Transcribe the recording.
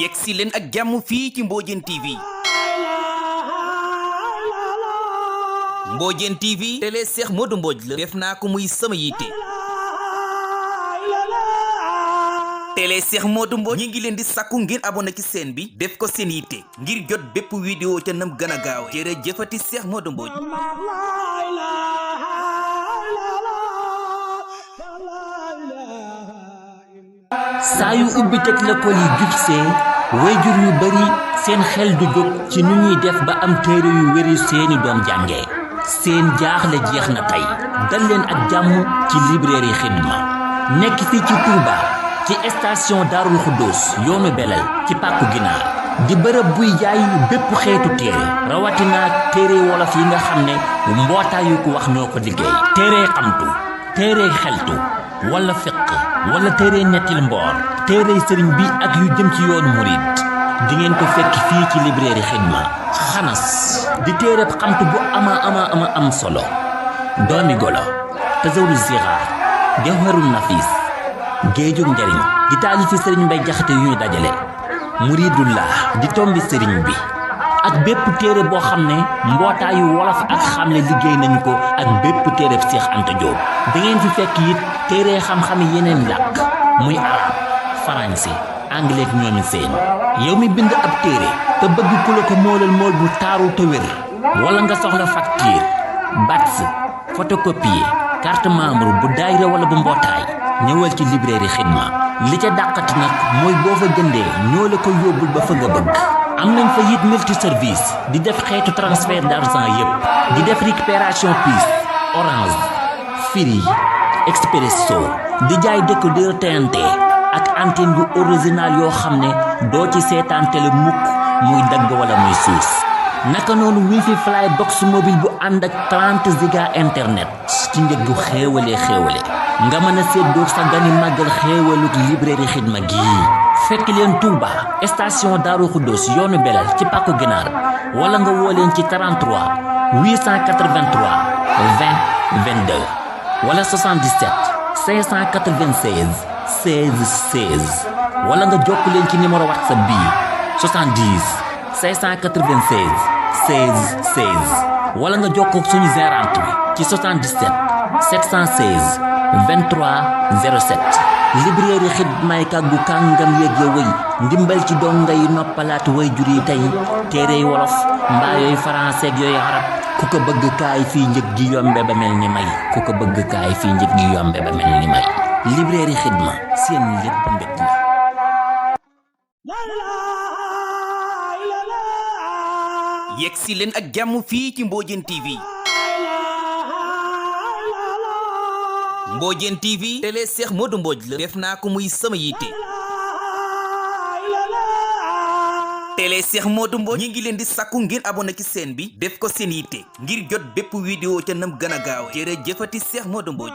yegsi leen ak jàmm fii ci Mbodiène TV. Mbodiène TV télé Cheikh Modou Mbodj la def naa ko muy sama yitte. télé Cheikh Modou Mbodj ñi ngi leen di sakku ngir abonné ci chaîne bi def ko seen yitte ngir jot bépp vidéo ca nam gën a gaaw jërëjëfati Cheikh Modou Mbodj. saa yu ubbi teg l'école yi jubsee wayjur yu bari seen xel du jóg ci nu ñuy def ba am téere yu wéri seeni doom jàngee seen jaaxle jeex na tey dal leen ak jàmm ci librairie Xidma nekk fii ci Touba ci station Darul Xuddoos yoonu Belel ci pàkku ginaar di bërëb buy jaay bépp xeetu téere rawatina téere wolof yi nga xam ne mbootaayu ko wax ñoo ko liggéey téere xamtu téere xeltu wala fiq wala téere nettil mboor téere sëriñ bi ak yu jëm ci yoonu murid di ngeen ko fekk fii ci librairie Xidma xanas di téere xamtu bu ama am solo doomi golo tasawru zixaar jawharun nafis géejug njariñ di taalifi sëriñ Mbay Jaxate yu ñu dajale muridullah di tombi sëriñ bi ak bépp téere boo xam ne mbootaayu wolof ak xamle liggéey nañu ko ak bépp téere Seex Anta Jóob da ngeen fi fekk it téere xam-xami yeneen làkk muy arab français anglais ak ñoomi seen yow mi bind ab téere te bëgg ku la ko moolal mool bu taaru te wér wala nga soxla facture bats photocopie carte membre bu daayira wala bu mbootaay ñëwal ci librairie Xidma li ca dàqati nag mooy boo fa jëndee ñoo la ko yóbbul ba fa nga bëgg am nañ fa it multi service di def xeetu transfert d'argent yépp di def récupération puce Orange Free Expresso di jaay décodeur TNT ak antenne yu original yoo xam ne doo ci seetaan télé mukk muy dagg wala muy suus naka noonu wifi fly box mobile bu ànd ak 30 giga internet ci njëg gu xéewale nga mën a séddoo sa gani màggal xéewaluk librairie Xidma gii fekk leen Touba station Darou Khoudoss yoonu Belal ci pàkku ginaar wala nga woo leen ci 33 883 20 22 wala 77 596 16 16 wala nga jokk leen ci numéro WhatsApp bii 70 596 16 16 wala nga jokkoo suñu gérante bi ci 77 716 23 07 librairie Xidmaay kàggu kàngam yeeg ya wëy ndimbal ci donga yi noppalaat way jur yi tey téerey wolof mbaa yooyu français ak yooyu arab ku ko bëgg kaay fii njëg gi yombe ba mel ni may librairie Xidma seen lépp mbégte la. yegsi leen ak jàmm fii ci Mbodiène TV. Mbodiène TV télé Cheikh Modou Mbodj la def naa ko muy sama yitte. télé Cheikh Modou Mbodj ñi ngi leen di sakku ngir abonné ci chaîne bi def ko seen yitte ngir jot bépp vidéo ca nam gën a gaaw jërëjëfati Cheikh Modou Mbodj.